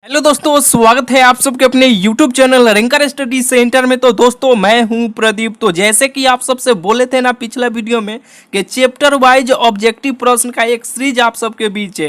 Hello दोस्तों, स्वागत है आप सबके अपने YouTube channel ranker study centre में। तो दोस्तों मैं हूं प्रदीप। तो जैसे कि आप सबसे बोले थे ना पिछला वीडियो में कि चैप्टर वाइज ऑब्जेक्टिव प्रश्न का एक सीरीज आप सबके बीच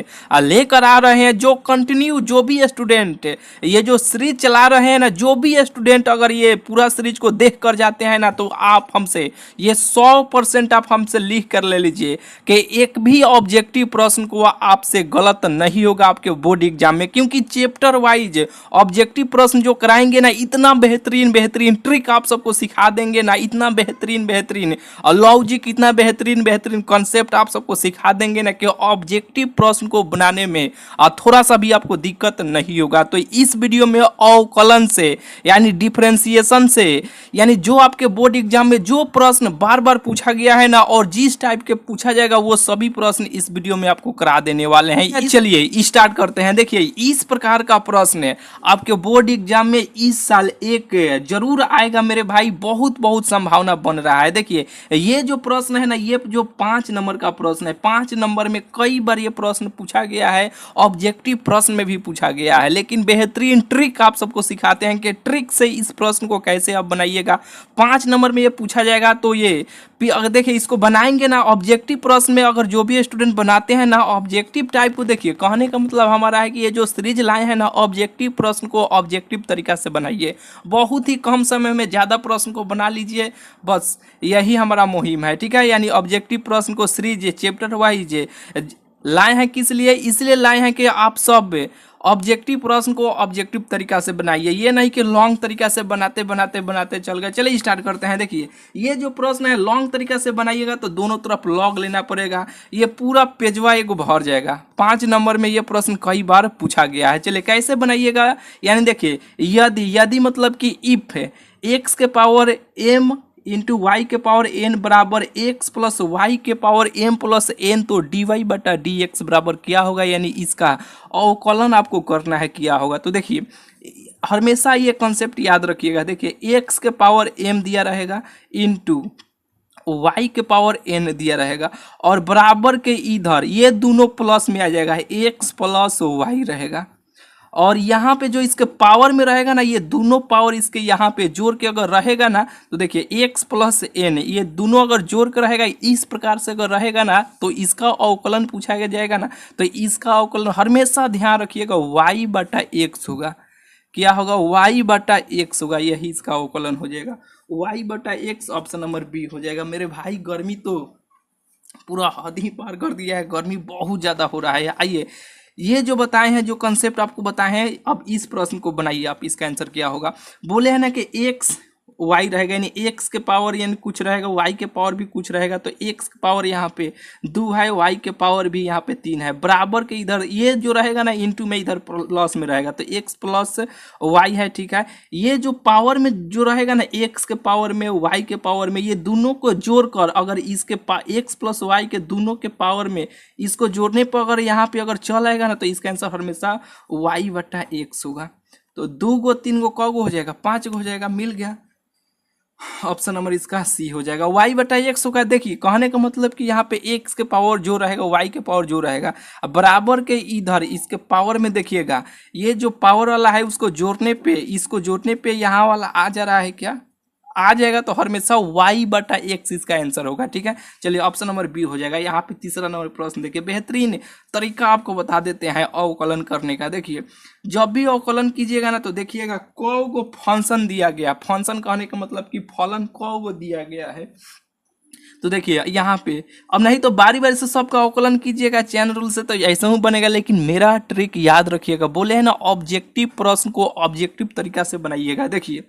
लेकर आ रहे हैं। जो कंटिन्यू जो भी स्टूडेंट ये जो सीरीज चला रहे हैं ना, जो भी स्टूडेंट अगर ये पूरा सीरीज को देख कर जाते हैं ना, तो आप हमसे ये 100% आप हमसे लिख कर ले लीजिए कि एक भी ऑब्जेक्टिव प्रश्न को आपसे गलत नहीं होगा आपके बोर्ड एग्जाम में। क्योंकि चैप्टर वाइज ऑब्जेक्टिव प्रश्न जो कराएंगे ना, इतना बेहतरीन बेहतरीन ट्रिक आप सबको सिखा देंगे ना, इतना बेहतरीन बेहतरीन लॉजिक, इतना बेहतरीन बेहतरीन कॉन्सेप्ट आप सबको सिखा देंगे ना कि ऑब्जेक्टिव प्रश्न को बनाने में थोड़ा सा भी आपको दिक्कत नहीं होगा। तो इस वीडियो में अवकलन से यानी डिफरेंशिएशन से, यानी जो आपके बोर्ड एग्जाम में जो प्रश्न बार बार पूछा गया है ना, और जिस टाइप के पूछा जाएगा वो सभी प्रश्न इस वीडियो में आपको करा देने वाले हैं। चलिए स्टार्ट करते हैं। देखिए, इस प्रकार का प्रश्न है आपके बोर्ड एग्जाम में इस साल एक जरूर आएगा मेरे भाई, बहुत बहुत संभावना बन रहा है। देखिए, ये जो प्रश्न है ना, ये जो 5 नंबर का प्रश्न है, 5 नंबर में कई बार ये प्रश्न पूछा गया है, ऑब्जेक्टिव प्रश्न में भी पूछा गया है। लेकिन बेहतरीन ट्रिक आप सबको सिखाते हैं कि ट्रिक से इस प्रश्न को कैसे आप बनाइएगा। 5 नंबर में ये पूछा जाएगा। तो ये अगर देखिए इसको बनाएंगे ना ऑब्जेक्टिव प्रश्न में, अगर जो भी स्टूडेंट बनाते हैं ना ऑब्जेक्टिव टाइप को, देखिए कहने का मतलब हमारा है कि ये जो सीरीज लाए हैं ना, ऑब्जेक्टिव प्रश्न को ऑब्जेक्टिव तरीका से बनाइए। बहुत ही कम समय में ज़्यादा प्रश्न को बना लीजिए, बस यही हमारा मुहिम है। ठीक है, यानी ऑब्जेक्टिव प्रश्न को सीरीज चैप्टर वाइज लाए हैं। किस लिए? इसलिए लाए हैं कि आप सब ऑब्जेक्टिव प्रश्न को ऑब्जेक्टिव तरीका से बनाइए, ये नहीं कि लॉन्ग तरीका से बनाते बनाते बनाते चल गए। चलिए स्टार्ट करते हैं। देखिए, ये जो प्रश्न है लॉन्ग तरीका से बनाइएगा तो दोनों तरफ लॉग लेना पड़ेगा, ये पूरा पेजवा एगो भर जाएगा। 5 नंबर में ये प्रश्न कई बार पूछा गया है। चलिए कैसे बनाइएगा, यानी देखिए यदि मतलब कि इफ है एक्स के पावर m इंटू वाई के पावर n बराबर x प्लस वाई के पावर m प्लस n, तो dy बटा डी एक्स बराबर क्या होगा, यानी इसका अवकलन आपको करना है क्या होगा। तो देखिए हमेशा ये कॉन्सेप्ट याद रखिएगा। देखिए x के पावर m दिया रहेगा इंटू y के पावर n दिया रहेगा, और बराबर के इधर ये दोनों प्लस में आ जाएगा, x प्लस वाई रहेगा। और यहाँ पे जो इसके पावर में रहेगा ना, ये दोनों पावर इसके यहाँ पे जोड़ के अगर रहेगा ना, तो देखिए x प्लस n ये दोनों अगर जोड़ के रहेगा इस प्रकार से अगर रहेगा ना, तो इसका अवकलन पूछा जाएगा ना, तो इसका अवकलन हमेशा ध्यान रखिएगा y बटा x होगा। क्या होगा? y बटा x होगा, यही इसका अवकलन हो जाएगा। y बटा x ऑप्शन नंबर बी हो जाएगा। मेरे भाई गर्मी तो पूरा हद ही पार कर दिया है, गर्मी बहुत ज़्यादा हो रहा है। आइए ये जो बताए हैं, जो कंसेप्ट आपको बताए हैं, अब इस प्रश्न को बनाइए आप। इसका आंसर क्या होगा? बोले हैं ना कि एक्स वाई रहेगा, यानी एक्स के पावर यानी कुछ रहेगा, वाई के पावर भी कुछ रहेगा। तो एक्स के पावर यहाँ पे 2 है, वाई के पावर भी यहाँ पे 3 है। बराबर के इधर ये जो रहेगा ना इंटू में इधर प्लस में रहेगा, तो एक्स प्लस वाई है। ठीक है, ये जो पावर में जो रहेगा ना, एक्स के पावर में वाई के पावर में, ये दोनों को जोड़कर अगर इसके एक्स प्लस वाई के दोनों के पावर में इसको जोड़ने पर अगर यहाँ पे अगर चल आएगा ना, तो इसका आंसर हमेशा वाई बटा एक्स होगा। तो 2 गो 3 गो कगो हो जाएगा, 5 गो हो जाएगा, मिल गया। ऑप्शन नंबर इसका सी हो जाएगा, y बटा एक्स होगा। देखिए कहने का मतलब कि यहाँ पे x के पावर जो रहेगा y के पावर जो रहेगा, अब बराबर के इधर इसके पावर में देखिएगा ये जो पावर वाला है उसको जोड़ने पे, इसको जोड़ने पे यहाँ वाला आ जा रहा है, क्या आ जाएगा, तो हमेशा y बटा एक्स इसका आंसर होगा। ठीक है, चलिए ऑप्शन नंबर बी हो जाएगा। यहाँ पे तीसरा नंबर प्रश्न देखिए, बेहतरीन तरीका आपको बता देते हैं अवकलन करने का। देखिए जब भी अवकलन कीजिएगा ना, तो देखिएगा कौ को फंक्शन दिया गया, फंक्शन कहने का मतलब कि फलन कौ को दिया गया है। तो देखिए यहाँ पे अब नहीं तो बारी बारी से सबका अवकलन कीजिएगा चैन रूल से, तो ऐसा ही बनेगा। लेकिन मेरा ट्रिक याद रखिएगा, बोले है ना ऑब्जेक्टिव प्रश्न को ऑब्जेक्टिव तरीका से बनाइएगा। देखिए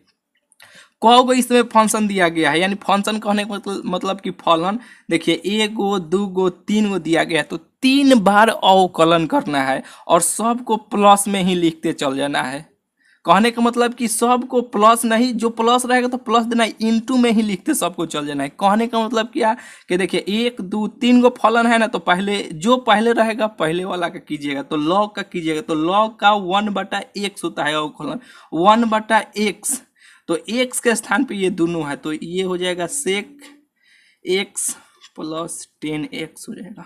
को इसमें फंक्शन दिया गया है, यानी फंक्शन कहने का मतलब कि फलन। देखिए 1 गो 2 गो 3 गो दिया गया है, तो 3 बार अवकलन करना है और सबको प्लस में ही लिखते चल जाना है। कहने का मतलब कि सबको प्लस नहीं, जो प्लस रहेगा तो प्लस देना है, इंटू में ही लिखते सबको चल जाना है। कहने का मतलब क्या कि देखिए 1 2 3 गो फलन है ना, तो पहले जो पहले रहेगा पहले वाला का कीजिएगा, तो लॉग का कीजिएगा, तो लॉग का 1 बटा एक्स होता है अवकलन, 1 बटा एक्स। तो x के स्थान पे ये दोनों है, तो ये हो जाएगा सेक x प्लस 10x हो जाएगा।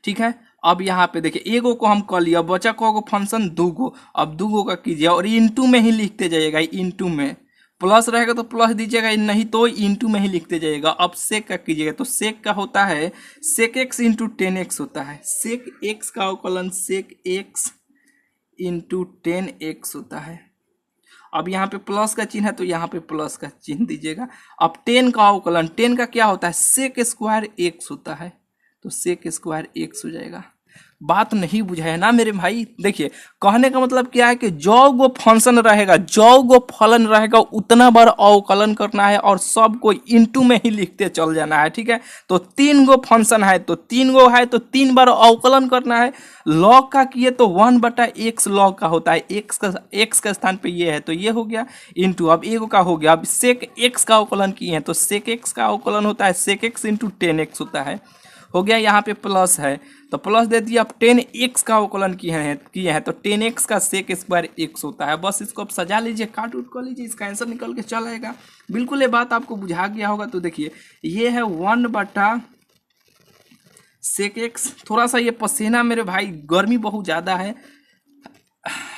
ठीक है, अब यहाँ पे देखिए एगो को हम कर लिया, बचा को फंक्शन दूगो, अब दूगो का कीजिए और इंटू में ही लिखते जाइएगा, इंटू में प्लस रहेगा तो प्लस दीजिएगा, नहीं तो इंटू में ही लिखते जाइएगा। अब सेक का कीजिएगा तो सेक का होता है सेक एक्स इंटू 10x होता है, सेक एक्स का अवकलन सेक एक्स इंटू 10x होता है। अब यहाँ पे प्लस का चिन्ह है तो यहाँ पे प्लस का चिन्ह दीजिएगा। अब 10 का अवकलन 10 का क्या होता है सेक स्क्वायर एक्स होता है, तो सेक स्क्वायर एक्स हो जाएगा। बात नहीं बुझाए ना मेरे भाई। देखिए कहने का मतलब क्या है कि जो गो फंक्शन रहेगा, जो गो फलन रहेगा उतना बार अवकलन करना है और सबको इंटू में ही लिखते चल जाना है, ठीक है। तो 3 गो फंक्शन है तो 3 गो है तो 3 बार अवकलन करना है। लॉग का किए तो 1/x लॉग का होता है, एक्स का स्थान पे ये है तो ये हो गया इंटू, अब एगो का हो गया। अब सेक एक्स का अवकलन किए हैं तो सेक एक्स का अवकलन होता है सेक एक्स इंटू 10x होता है, हो गया। यहाँ पे प्लस है तो प्लस दे दिया। अब 10x का अवकलन किए हैं तो 10x का सेक स्क्वायर एक्स होता है। बस इसको अब सजा लीजिए, काट उट कर लीजिए, इसका आंसर निकल के चल आएगा। बिल्कुल ये बात आपको बुझा गया होगा। तो देखिए ये है 1/सेक एक्स। थोड़ा सा ये पसीना मेरे भाई, गर्मी बहुत ज़्यादा है,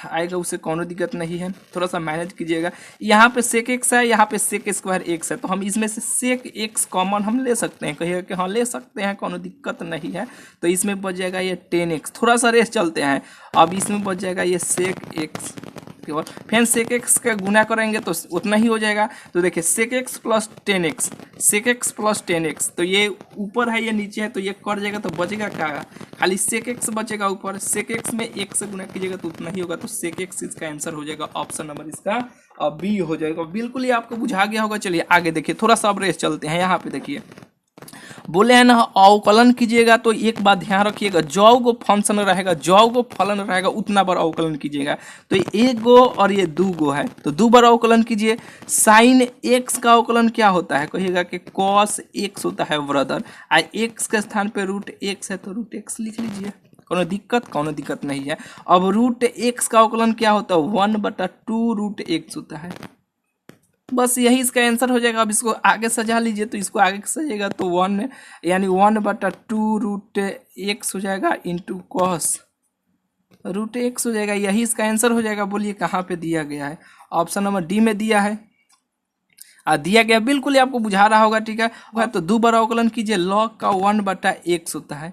आएगा उससे कोनो दिक्कत नहीं है, थोड़ा सा मैनेज कीजिएगा। यहाँ पे सेक एक्स है, यहाँ पे सेक स्क्वायर एक्स है, तो हम इसमें से सेक एक्स कॉमन हम ले सकते हैं, कहिएगा कि हाँ ले सकते हैं, कोनो दिक्कत नहीं है। तो इसमें बच जाएगा ये 10x, थोड़ा सा रेस चलते हैं। अब इसमें बच जाएगा ये सेक एक्स केवल, फिर सेक एक्स का गुना करेंगे तो उतना ही हो जाएगा। तो देखिए sec x plus 10x, sec x plus 10x, तो ये ऊपर है ये नीचे है तो ये कट जाएगा तो बचेगा क्या, खाली सेक एक्स बचेगा ऊपर। सेक एक्स में एक से गुना कीजिएगा तो उतना ही होगा, तो सेक एक्स इसका आंसर हो जाएगा, ऑप्शन नंबर इसका बी हो जाएगा। बिल्कुल ये आपको बुझा गया होगा। चलिए आगे देखिए, थोड़ा सा अब रेस चलते हैं। यहाँ पे देखिए बोले हैं ना अवकलन कीजिएगा तो एक बात ध्यान रखिएगा, जो गो फंक्शन रहेगा, जो गो फलन रहेगा उतना बार अवकलन कीजिएगा। तो एक गो और ये 2 गो है तो 2 बार अवकलन कीजिए। साइन एक्स का अवकलन क्या होता है, कहिएगा कि कॉस एक्स होता है ब्रदर, एक्स के स्थान पे रूट एक्स है तो रूट एक्स लिख लीजिए, कोनो दिक्कत नहीं है। अब रूट एक्स का अवकलन क्या होता है 1/2 रूट एक्स होता है, बस यही इसका आंसर हो जाएगा। अब इसको आगे सजा लीजिए तो इसको आगे सजाएगा तो 1 यानी 1/2 रूट एक्स हो जाएगा इंटू कॉस रूट एक्स हो जाएगा, यही इसका आंसर हो जाएगा। बोलिए कहाँ पे दिया गया है, ऑप्शन नंबर डी में दिया है, दिया गया बिल्कुल ही आपको बुझा रहा होगा, ठीक है। तो 2 बार अवकलन कीजिए, लॉग का 1/x होता है,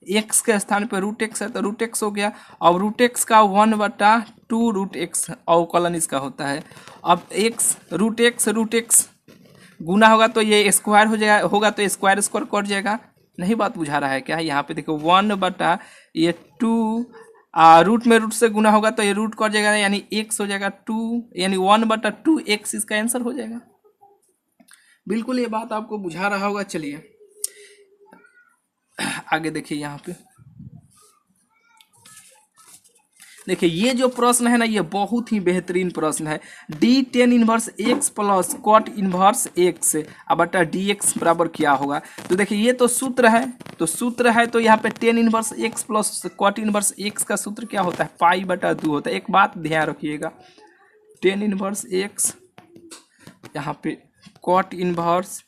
एक्स के स्थान पे रूट एक्स है तो रूट एक्स हो गया। अब रूट एक्स का 1/2 रूट एक्स अवकलन इसका होता है। अब रूट एक्स गुना होगा तो ये स्क्वायर हो जाएगा, होगा तो स्क्वायर कट जाएगा। नहीं बात बुझा रहा है क्या, यहाँ पे देखो 1/2 रूट में रूट से गुना होगा तो ये रूट कट जाएगा, यानी एक्स हो जाएगा 2, यानी 1/2 एक्स इसका आंसर हो जाएगा। बिल्कुल ये बात आपको बुझा रहा होगा। चलिए आगे देखिए, यहाँ पे देखिए ये जो प्रश्न है ना ये बहुत ही बेहतरीन प्रश्न है। D tan inverse x plus cot inverse x अब dx बराबर क्या होगा। तो देखिए ये तो सूत्र है, तो यहाँ पे tan inverse x plus cot inverse x का सूत्र क्या होता है π/2 होता है। एक बात ध्यान रखिएगा, tan इनवर्स x यहाँ पे cot inverse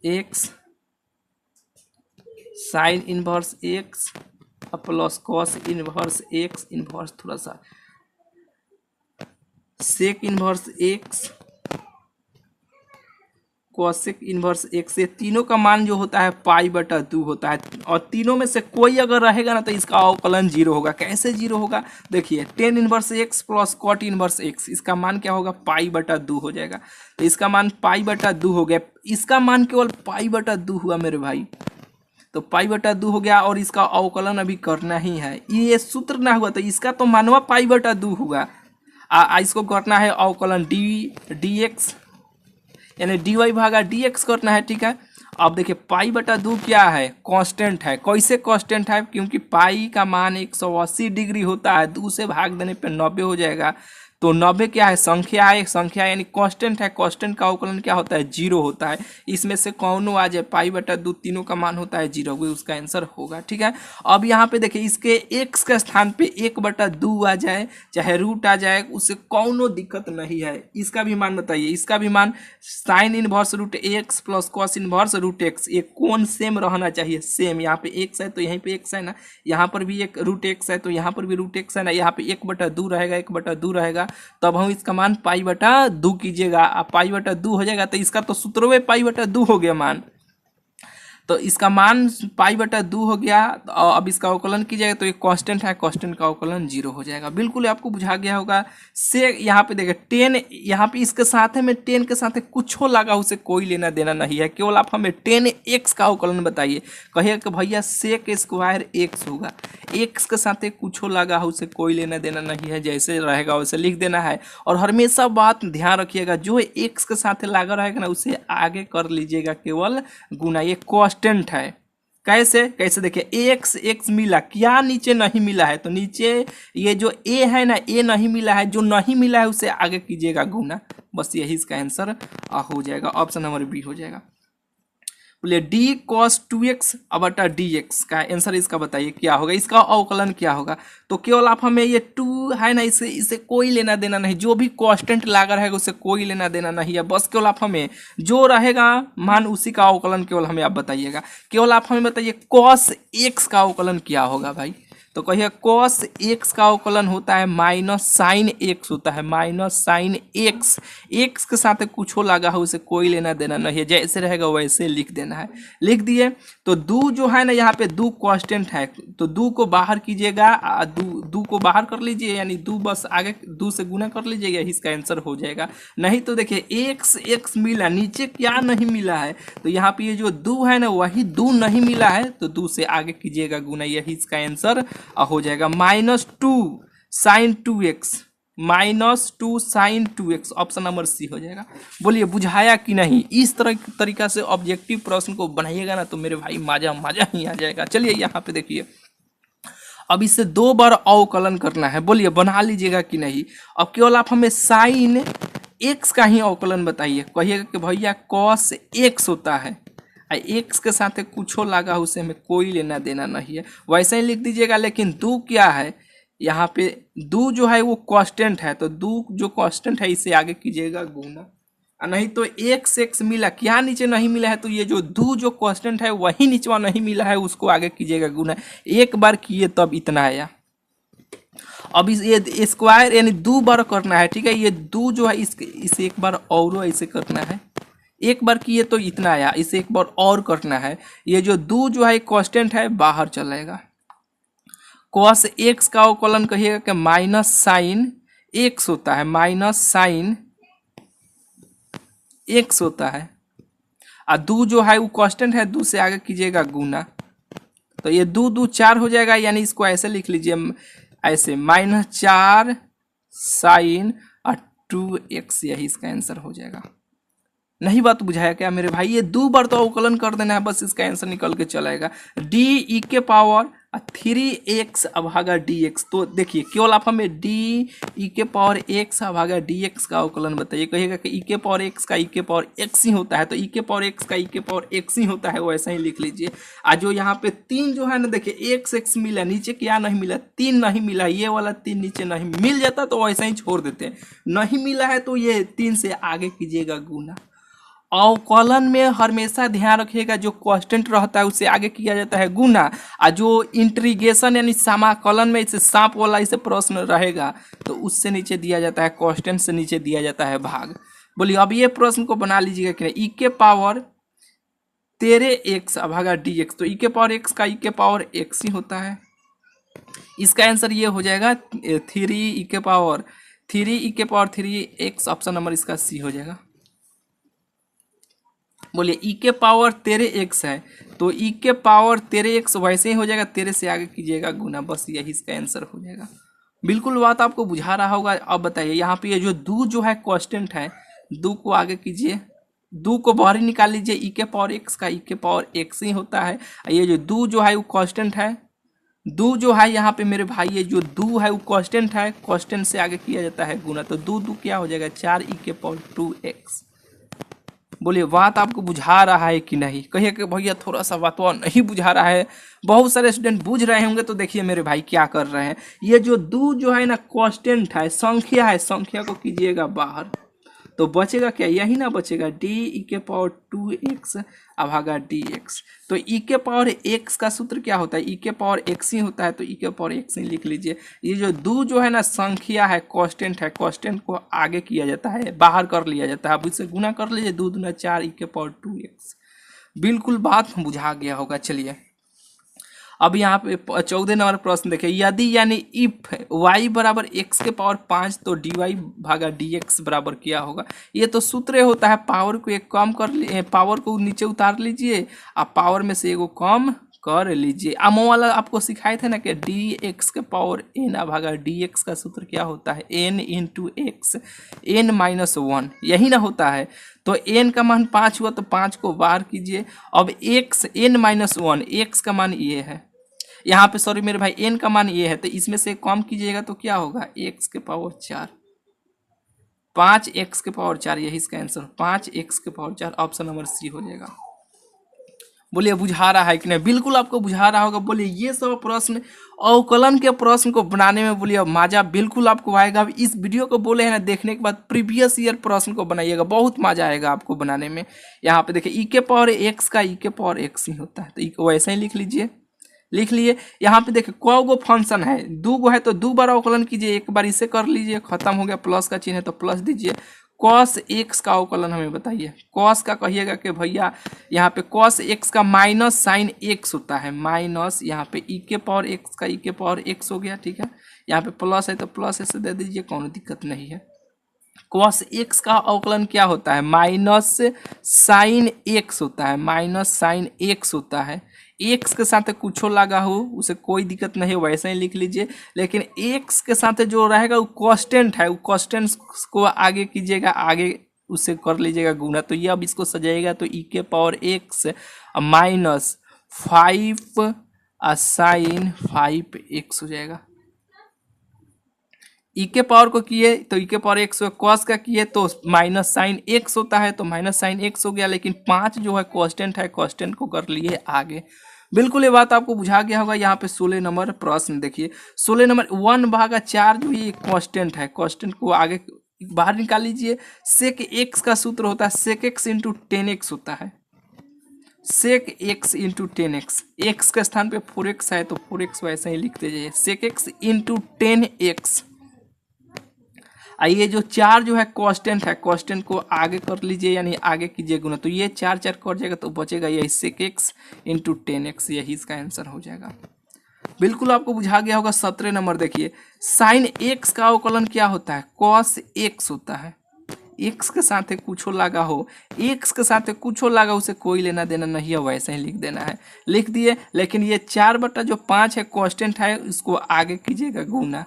x sine inverse x plus cos inverse x inverse थोड़ा सा sec inverse x cosec inverse x, ये तीनों का मान जो होता है π/2 होता है। और तीनों में से कोई अगर रहेगा ना तो इसका अवकलन 0 होगा। कैसे 0 होगा, देखिए tan inverse x plus cot inverse x, इसका मान क्या होगा π/2 हो जाएगा। तो इसका मान π/2 हो गया, इसका मान केवल π/2 हुआ मेरे भाई, तो π/2 हो गया। और इसका अवकलन अभी करना ही है, ये सूत्र ना हुआ तो इसका तो मानवा π/2 होगा। इसको करना है अवकलन dx यानी dy भागा dx करना है, ठीक है। अब देखिए π/2 क्या है, कांस्टेंट है। कैसे कांस्टेंट है, क्योंकि पाई का मान 180 डिग्री होता है, 2 से भाग देने पे 90 हो जाएगा। तो 90 क्या है, संख्या है, संख्या यानी कांस्टेंट है, कांस्टेंट का अवकलन क्या होता है, 0 होता है। इसमें से कौनो आ जाए, पाई बटा 2 तीनों का मान होता है 0, वो उसका आंसर होगा। ठीक है, अब यहाँ पे देखिए इसके x के स्थान पे 1/2 आ जाए, चाहे रूट आ जाए, उससे कौनो दिक्कत नहीं है। इसका भी मान बताइए, इसका भी मान sine inverse root x plus cos inverse root x, ये कौन सेम रहना चाहिए, सेम। यहाँ पे x है तो यहीं पे x है ना, यहाँ पर भी एक रूट एक्स है तो यहाँ पर भी रूट एक्स है ना, यहाँ पे 1/2 रहेगा, 1/2 रहेगा, तब हम इसका मान पाई/2 कीजिएगा, पाई/2 हो जाएगा, तो इसका तो सूत्रों पाई/2 हो गया मान, तो इसका मान पाई/2 हो गया। और अब इसका अवकलन कीजिएगा तो ये कांस्टेंट है, कांस्टेंट का अवकलन 0 हो जाएगा। बिल्कुल आपको बुझा गया होगा। से यहाँ पे देखिए 10, यहाँ पे इसके साथ में 10 के साथ कुछ लगा उसे कोई लेना देना नहीं है, केवल आप हमें 10x का अवकलन बताइए। कहिए कि भैया सेक स्क्वायर x होगा, x के साथ कुछ लगा है उसे कोई लेना देना नहीं है, जैसे रहेगा वैसे लिख देना है। और हमेशा बात ध्यान रखिएगा, जो x के साथ लगा रहेगा ना उसे आगे कर लीजिएगा केवल गुना, ये कांस्टेंट है। कैसे कैसे देखिए, x मिला, क्या नीचे नहीं मिला है, तो नीचे ये जो a है ना, a नहीं मिला है, जो नहीं मिला है उसे आगे कीजिएगा गुना, बस यही इसका आंसर हो जाएगा, ऑप्शन नंबर बी हो जाएगा। बोलिए d cos 2x बटा dx का आंसर इसका बताइए क्या होगा, इसका अवकलन क्या होगा। तो केवल आप हमें ये 2 है ना, इसे कोई लेना देना नहीं, जो भी कांस्टेंट लगा रहेगा उसे कोई लेना देना नहीं है, बस केवल आप हमें जो रहेगा मान उसी का अवकलन केवल हमें आप बताइएगा। केवल आप हमें बताइए cos x का अवकलन क्या होगा भाई, तो कहिए cos x का अवकलन होता है माइनस साइन x होता है, माइनस साइन x, x के साथ कुछ लगा है उसे कोई लेना देना नहीं है, जैसे रहेगा वैसे लिख देना है। लिख दिए, तो दो जो है ना यहाँ पे दो कांस्टेंट है, तो दो को बाहर कीजिएगा, दो को बाहर कर लीजिए, यानी दो बस आगे दो से गुना कर लीजिएगा, इसका आंसर हो जाएगा। नहीं तो देखिए x मिला, नीचे क्या नहीं मिला है, तो यहाँ पे ये जो दो है ना वही दो नहीं मिला है, तो दो से आगे कीजिएगा गुना, यही इसका आंसर हो जाएगा। -2 sin 2x, -2 sin 2x, option number C हो जाएगा। बोलिए बुझाया कि नहीं, इस तरीका से ऑब्जेक्टिव प्रश्न को बनाइएगा ना तो मेरे भाई मजा ही आ जाएगा। चलिए यहाँ पे देखिए, अब इसे 2 बार अवकलन करना है, बोलिए बना लीजिएगा कि नहीं। अब केवल आप हमें साइन x का ही अवकलन बताइए, कहिएगा कि भैया cos x होता है, x के साथ कुछ लगा उसे हमें कोई लेना देना नहीं है, वैसे ही लिख दीजिएगा। लेकिन दो क्या है, यहाँ पे दो जो है वो कांस्टेंट है, तो दो जो कांस्टेंट है इसे आगे कीजिएगा गुना, नहीं तो x मिला, क्या नीचे नहीं मिला है, तो ये जो दो जो कांस्टेंट है वही नीचे नहीं मिला है उसको आगे कीजिएगा गुना, एक बार किए तब इतना आया। अब ये स्क्वायर यानी 2 बार करना है, ठीक है, ये दो जो है इसे एक बार और ऐसे करना है, एक बार किए तो इतना आया, इसे एक बार और करना है। ये जो दो जो है कांस्टेंट है बाहर चलेगा, cos x का अवकलन कहिएगा कि माइनस साइन x होता है, माइनस साइन x होता है, और दो जो है वो कांस्टेंट है, दो से आगे कीजिएगा गुना, तो ये दो 2 4 हो जाएगा, यानी इसको ऐसे लिख लीजिए, ऐसे -4 साइन और 2x, यही इसका आंसर हो जाएगा। नहीं बात बुझाया क्या मेरे भाई, ये 2 बार तो अवकलन कर देना है, बस इसका आंसर निकल के चलाएगा, डी के पावर 3x भागा dx। तो देखिए केवल आप हमें डी के पावर x भागा dx का अवकलन बताइए, कहिएगा कि e के पावर x का e के पावर x ही होता है, तो e के पावर x का e के पावर x ही होता है, वैसा ही लिख लीजिए। आज जो यहाँ पे 3 जो है ना, देखिए x मिला, नीचे क्या नहीं मिला, 3 नहीं मिला, ये वाला 3 नीचे नहीं मिल जाता तो वैसा ही छोड़ देते, नहीं मिला है तो ये 3 से आगे कीजिएगा गुना। अवकलन में हमेशा ध्यान रखिएगा, जो कांस्टेंट रहता है उसे आगे किया जाता है गुना, और जो इंटीग्रेशन यानी समाकलन में इसे सांप वाला इसे प्रश्न रहेगा तो उससे नीचे दिया जाता है, कांस्टेंट से नीचे दिया जाता है भाग। बोलिए अब ये प्रश्न को बना लीजिएगा कि ई के पावर 13x भागा dx, तो ई के पावर x का ई के पावर x ही होता है, इसका आंसर ये हो जाएगा 3 ई के पावर 3x, ऑप्शन नंबर इसका सी हो जाएगा। बोलिए ई के पावर 13x है, तो ई के पावर 13x वैसे ही हो जाएगा, 13 से आगे कीजिएगा गुना, बस यही इसका आंसर हो जाएगा। बिल्कुल बात आपको बुझा रहा होगा। अब बताइए यहाँ पे ये जो दो जो है कांस्टेंट है, दो को आगे कीजिए, दो को बाहर ही निकाल लीजिए, ई के पावर x का ई के पावर x ही होता है, ये जो दो जो है वो कांस्टेंट है, दो जो है यहाँ पे मेरे भाई, ये जो दो है वो कांस्टेंट है, कांस्टेंट से आगे किया जाता है गुना, तो दो दो क्या हो जाएगा 4e⁻²x। बोलिए बात आपको बुझा रहा है कि नहीं? कहिए कि भैया थोड़ा सा बात नहीं बुझा रहा है। बहुत सारे स्टूडेंट बुझ रहे होंगे, तो देखिए मेरे भाई क्या कर रहे हैं। ये जो दो जो है ना कांस्टेंट है, संख्या है, संख्या को कीजिएगा बाहर, तो बचेगा क्या? यही ना बचेगा, d⁻²x अभागा dx। तो e⁻x का सूत्र क्या होता है? e⁻x ही होता है, तो e⁻x ही लिख लीजिए। ये जो दो जो है ना संख्या है, कांस्टेंट है, कांस्टेंट को आगे किया जाता है, बाहर कर लिया जाता है। अब इससे गुना कर लीजिए, 2 दूना 4 e⁻²x। बिल्कुल बात बुझा गया होगा। चलिए अब यहाँ पे 14 नंबर प्रश्न देखिए, यदि यानी इफ y बराबर x⁻5 तो dy भागा dx बराबर क्या होगा? ये तो सूत्र होता है, पावर को एक कम कर ली, पावर को नीचे उतार लीजिए, आप पावर में से एगो कम कर लीजिए। अमो वाला आपको सिखाए थे ना कि dx⁻n भागा dx का सूत्र क्या होता है? n इंटू एक्स, n-1, यही ना होता है। तो n का मान 5 हुआ, तो 5 को बाहर कीजिए। अब x n-1, x का मान ये है, यहाँ पे सॉरी मेरे भाई n का मान ये है, तो इसमें से कम कीजिएगा तो क्या होगा? x⁻4, 5x⁻4, यही इसका answer 5x⁻4, option number C हो जाएगा। बोलिए बुझा रहा है कि नहीं? बिल्कुल आपको बुझा रहा होगा। बोलिए ये सब प्रश्न अवकलन के प्रश्न को बनाने में बोलिए मजा बिल्कुल आपको आएगा। अब इस वीडियो को बोले हैं ना, देखने के बाद प्रीवियस ईयर प्रश्न को बनाइएगा, बहुत मजा आएगा आपको बनाने में। यहाँ पे देखिए e⁻x का e⁻x ही होता है, तो वैसे ही लिख लीजिए, लिख लिए। यहाँ पे देखिए कौ गो फंक्शन है, दो गो है, तो दो बार अवकलन कीजिए, एक बार इसे कर लीजिए, खत्म हो गया। प्लस का चिन्ह है तो प्लस दीजिए। कॉस एक्स का अवकलन हमें बताइए। कॉस का कहिएगा कि भैया यहाँ पे कॉस एक्स का माइनस साइन एक्स होता है, माइनस यहाँ पे e⁻x का e⁻x हो गया, ठीक है। यहाँ पे प्लस है तो प्लस ऐसे दे दीजिए, कोनो दिक्कत नहीं है। कॉस एक्स का अवकलन क्या होता है? माइनस साइन एक्स होता है, माइनस साइन एक्स होता है। एक्स के साथ कुछ लगा हो उसे कोई दिक्कत नहीं है, वैसे ही लिख लीजिए। लेकिन एक्स के साथ जो रहेगा वो कांस्टेंट है, वो कांस्टेंट को आगे कीजिएगा, आगे उसे कर लीजिएगा गुना। तो ये अब इसको सजाइएगा तो e⁻x माइनस 5 साइन 5x हो जाएगा। ई के पावर को किए तो e⁻x, कॉस का किए तो माइनस साइन एक्स होता है, तो माइनस साइन एक्स हो गया। लेकिन 5 जो है कांस्टेंट है, कांस्टेंट को कर लिए आगे। बिल्कुल ये बात आपको बुझा गया होगा। यहाँ पे 16 नंबर प्रश्न देखिए, 16 नंबर 1/4 जो ये कांस्टेंट है, कांस्टेंट को आगे बाहर निकाल लीजिए। सेक एक्स का सूत्र होता है सेक एक्स इंटू 10x होता है, सेक एक्स इंटू 10x। एक्स के स्थान पे 4x है तो 4x वैसे ही लिखते जाइए, सेक एक्स इंटू 10x। ये जो 4 जो है कांस्टेंट है, कांस्टेंट को आगे कर लीजिए, यानी आगे कीजिए गुना, तो ये 4 4 कर जाएगा तो बचेगा यही सेक एक्स इंटू 10x, यही इसका आंसर हो जाएगा। बिल्कुल आपको बुझा गया होगा। 17 नंबर देखिए, साइन एक्स का अवकलन क्या होता है? कॉस एक्स होता है। एक्स के साथ कुछ लगा हो, एक्स के साथ कुछ लगा, उसे कोई लेना देना नहीं है, वैसे ही लिख देना है, लिख दिए। लेकिन ये 4/5 है कांस्टेंट है, इसको आगे कीजिएगा गुना,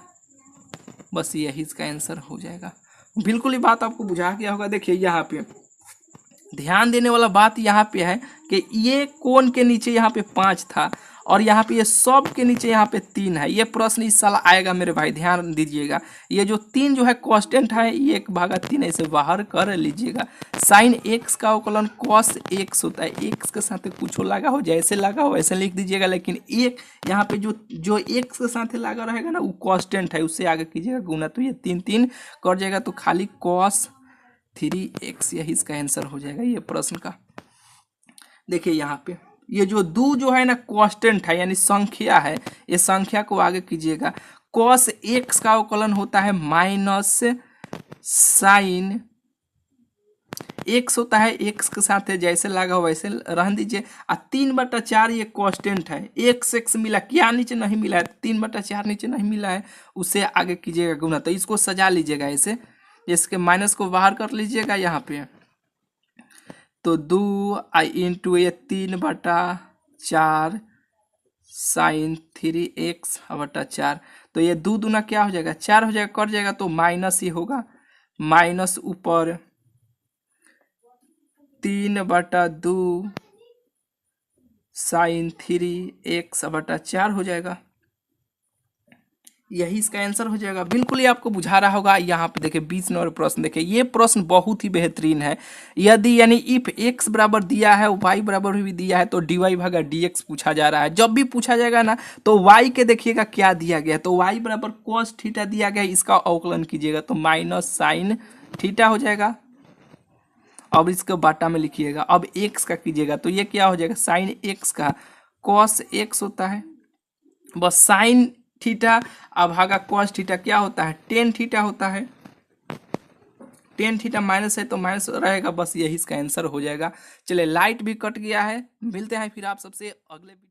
बस यही इसका आंसर हो जाएगा। बिल्कुल ये बात आपको बुझा गया होगा। देखिए यहाँ पे ध्यान देने वाला बात यहाँ पे है कि ये कोण के नीचे यहाँ पे 5 था, और यहाँ पे ये सब के नीचे यहाँ पे 3 है। ये प्रश्न इस साल आएगा मेरे भाई, ध्यान दीजिएगा। ये जो 3 जो है कांस्टेंट है, ये 1/3 ऐसे बाहर कर लीजिएगा। साइन एक्स का अवकलन कॉस एक्स होता है, एक्स के साथ कुछ लगा हो, जैसे लगा हो वैसे लिख दीजिएगा। लेकिन एक यहाँ पे जो एक्स के साथ लगा रहेगा ना, वो कांस्टेंट है, उससे आगे कीजिएगा गुना, तो ये 3 3 कर जाएगा, तो खाली कॉस 3x, यही इसका आंसर हो जाएगा ये प्रश्न का। देखिए यहाँ पे ये जो दो जो है ना कांस्टेंट है, यानी संख्या है, ये संख्या को आगे कीजिएगा। कॉस एक्स का अवकलन होता है माइनस साइन एक्स होता है, एक्स के साथ जैसे लगा हो वैसे रहने दीजिए। 3/4 ये कांस्टेंट है, एक्स मिला, क्या नीचे नहीं मिला है? 3/4 नीचे नहीं मिला है, उसे आगे कीजिएगा गुना। तो इसको सजा लीजिएगा ऐसे, इसके माइनस को बाहर कर लीजिएगा यहाँ पे, तो 2 इंटू ये 3/4 साइन 3x/4, तो ये 2 दूना क्या हो जाएगा? 4 हो जाएगा, कट जाएगा तो माइनस ही होगा, माइनस ऊपर 3/2 साइन 3x/4 हो जाएगा। यही इसका आंसर हो जाएगा। बिल्कुल ही आपको बुझा रहा होगा। यहाँ पे देखिए 20 नंबर प्रश्न, देखिए ये प्रश्न बहुत ही बेहतरीन है। यदि यानी इफ x बराबर दिया है, y बराबर भी दिया है, तो dy भागा dx पूछा जा रहा है। जब भी पूछा जाएगा ना तो y के देखिएगा क्या दिया गया है, तो y बराबर cos थीटा दिया गया है, इसका अवकलन कीजिएगा तो माइनस साइन थीटा हो जाएगा। अब इसको बाटा में लिखिएगा। अब x का कीजिएगा तो ये क्या हो जाएगा, साइन x का cos x होता है, बस साइन थीटा अब भागा कॉस थीटा क्या होता है, टेन थीटा होता है। टेन थीटा माइनस है तो माइनस रहेगा, बस यही इसका आंसर हो जाएगा। चलिए लाइट भी कट गया है, मिलते हैं फिर आप सबसे अगले वीडियो।